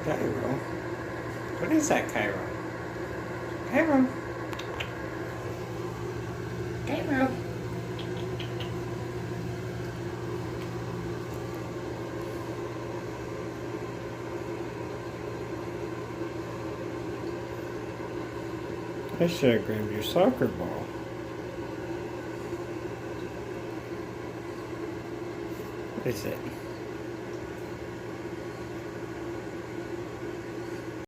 Cairo? What is that, Cairo? Cairo? Cairo? I should have grabbed your soccer ball. What is it?